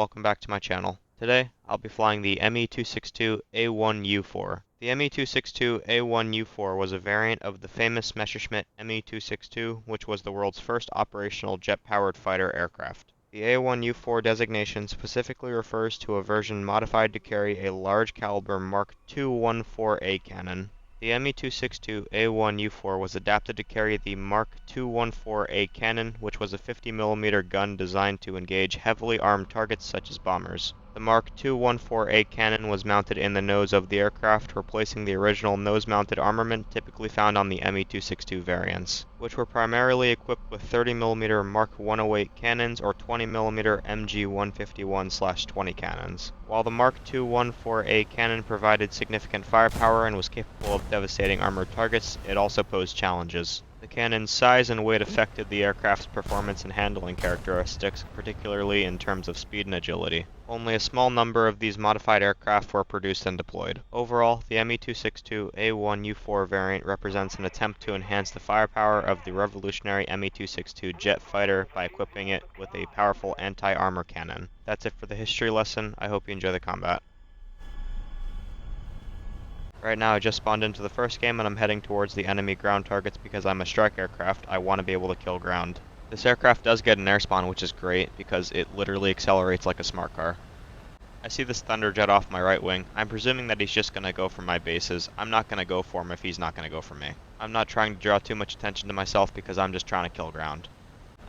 welcome back to my channel. Today, I'll be flying the Me-262 A-1 The Me-262 A-1 was a variant of the famous Messerschmitt Me-262, which was the world's first operational jet-powered fighter aircraft. The A-1 designation specifically refers to a version modified to carry a large-caliber Mark II-14A cannon. The Me-262 A-1 was adapted to carry the Mark II-14A cannon, which was a 50mm gun designed to engage heavily armed targets such as bombers. The Mark II-14A cannon was mounted in the nose of the aircraft, replacing the original nose-mounted armament typically found on the Me-262 variants, which were primarily equipped with 30mm Mark 108 cannons or 20mm MG-151/20 cannons. While the Mark II-14A cannon provided significant firepower and was capable of devastating armored targets, it also posed challenges. The cannon's size and weight affected the aircraft's performance and handling characteristics, particularly in terms of speed and agility. Only a small number of these modified aircraft were produced and deployed. Overall, the Me-262 A-1 variant represents an attempt to enhance the firepower of the revolutionary Me-262 jet fighter by equipping it with a powerful anti-armor cannon. That's it for the history lesson. I hope you enjoy the combat. Right now I just spawned into the first game and I'm heading towards the enemy ground targets because I'm a strike aircraft. I want to be able to kill ground. This aircraft does get an air spawn, which is great because it literally accelerates like a smart car. I see this Thunderjet off my right wing. I'm presuming that he's just going to go for my bases. I'm not going to go for him if he's not going to go for me. I'm not trying to draw too much attention to myself because I'm just trying to kill ground.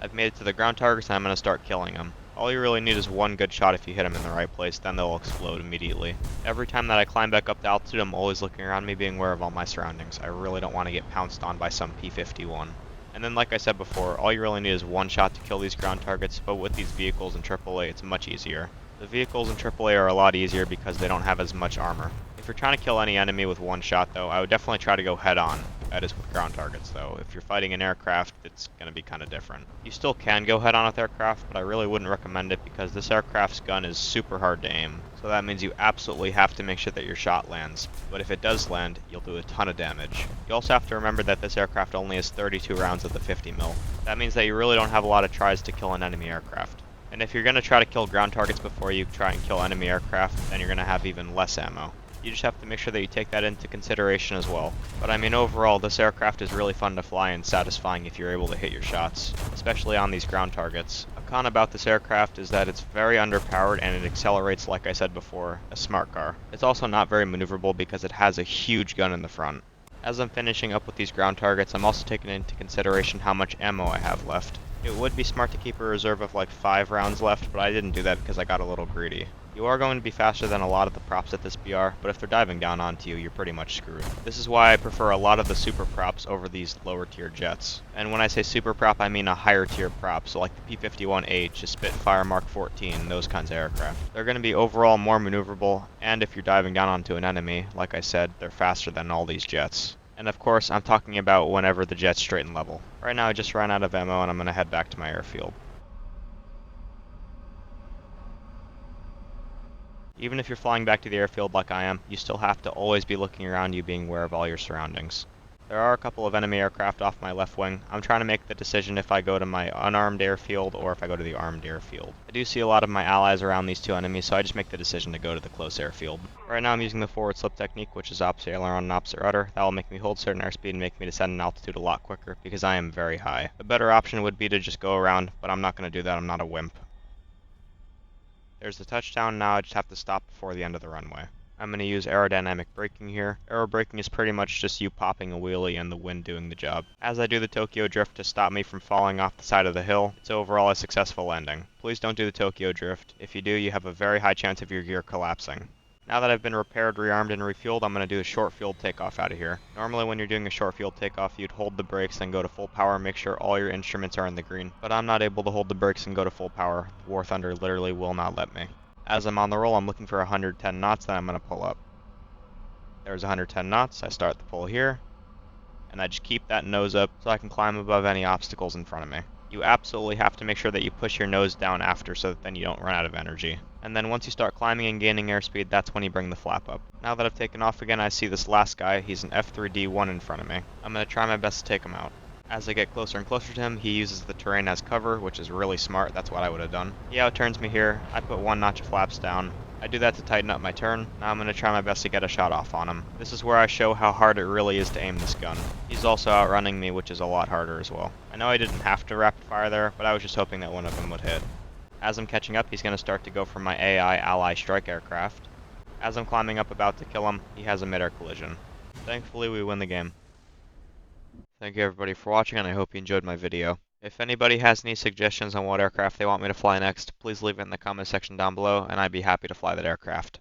I've made it to the ground targets and I'm going to start killing them. All you really need is one good shot if you hit them in the right place, then they'll explode immediately. Every time that I climb back up to altitude, I'm always looking around me, being aware of all my surroundings. I really don't want to get pounced on by some P-51. And then like I said before, all you really need is one shot to kill these ground targets, but with these vehicles in AAA, it's much easier. The vehicles in AAA are a lot easier because they don't have as much armor. If you're trying to kill any enemy with one shot though, I would definitely try to go head on. That is with ground targets though. If you're fighting an aircraft, it's going to be kind of different. You still can go head on with aircraft, but I really wouldn't recommend it because this aircraft's gun is super hard to aim. So that means you absolutely have to make sure that your shot lands. But if it does land, you'll do a ton of damage. You also have to remember that this aircraft only has 32 rounds of the 50mm. That means that you really don't have a lot of tries to kill an enemy aircraft. And if you're going to try to kill ground targets before you try and kill enemy aircraft, then you're going to have even less ammo. You just have to make sure that you take that into consideration as well. But I mean, overall, this aircraft is really fun to fly and satisfying if you're able to hit your shots, especially on these ground targets. A con about this aircraft is that it's very underpowered and it accelerates, like I said before, a smart car. It's also not very maneuverable because it has a huge gun in the front. As I'm finishing up with these ground targets, I'm also taking into consideration how much ammo I have left. It would be smart to keep a reserve of like 5 rounds left, but I didn't do that because I got a little greedy. You are going to be faster than a lot of the props at this BR, but if they're diving down onto you, you're pretty much screwed. This is why I prefer a lot of the super props over these lower tier jets. And when I say super prop, I mean a higher tier prop, so like the P-51H, a Spitfire Mark 14, those kinds of aircraft. They're going to be overall more maneuverable, and if you're diving down onto an enemy, like I said, they're faster than all these jets. And of course, I'm talking about whenever the jet's straight and level. Right now I just ran out of ammo and I'm going to head back to my airfield. Even if you're flying back to the airfield like I am, you still have to always be looking around you, being aware of all your surroundings. There are a couple of enemy aircraft off my left wing. I'm trying to make the decision if I go to my unarmed airfield or if I go to the armed airfield. I do see a lot of my allies around these two enemies, so I just make the decision to go to the close airfield. Right now I'm using the forward slip technique, which is opposite aileron and opposite rudder. That will make me hold certain airspeed and make me descend in altitude a lot quicker because I am very high. A better option would be to just go around, but I'm not going to do that. I'm not a wimp. There's the touchdown. Now I just have to stop before the end of the runway. I'm going to use aerodynamic braking here. Aero braking is pretty much just you popping a wheelie and the wind doing the job. As I do the Tokyo drift to stop me from falling off the side of the hill, it's overall a successful landing. Please don't do the Tokyo drift. If you do, you have a very high chance of your gear collapsing. Now that I've been repaired, rearmed, and refueled, I'm going to do a short field takeoff out of here. Normally when you're doing a short field takeoff, you'd hold the brakes, then go to full power and make sure all your instruments are in the green. But I'm not able to hold the brakes and go to full power. War Thunder literally will not let me. As I'm on the roll, I'm looking for 110 knots, then I'm going to pull up. There's 110 knots, I start the pull here, and I just keep that nose up so I can climb above any obstacles in front of me. You absolutely have to make sure that you push your nose down after so that then you don't run out of energy. And then once you start climbing and gaining airspeed, that's when you bring the flap up. Now that I've taken off again, I see this last guy. He's an F3D1 in front of me. I'm going to try my best to take him out. As I get closer and closer to him, he uses the terrain as cover, which is really smart. That's what I would have done. He outturns me here. I put one notch of flaps down. I do that to tighten up my turn. Now I'm going to try my best to get a shot off on him. This is where I show how hard it really is to aim this gun. He's also outrunning me, which is a lot harder as well. I know I didn't have to rapid fire there, but I was just hoping that one of them would hit. As I'm catching up, he's going to start to go for my AI ally strike aircraft. As I'm climbing up about to kill him, he has a mid-air collision. Thankfully, we win the game. Thank you everybody for watching, and I hope you enjoyed my video. If anybody has any suggestions on what aircraft they want me to fly next, please leave it in the comment section down below, and I'd be happy to fly that aircraft.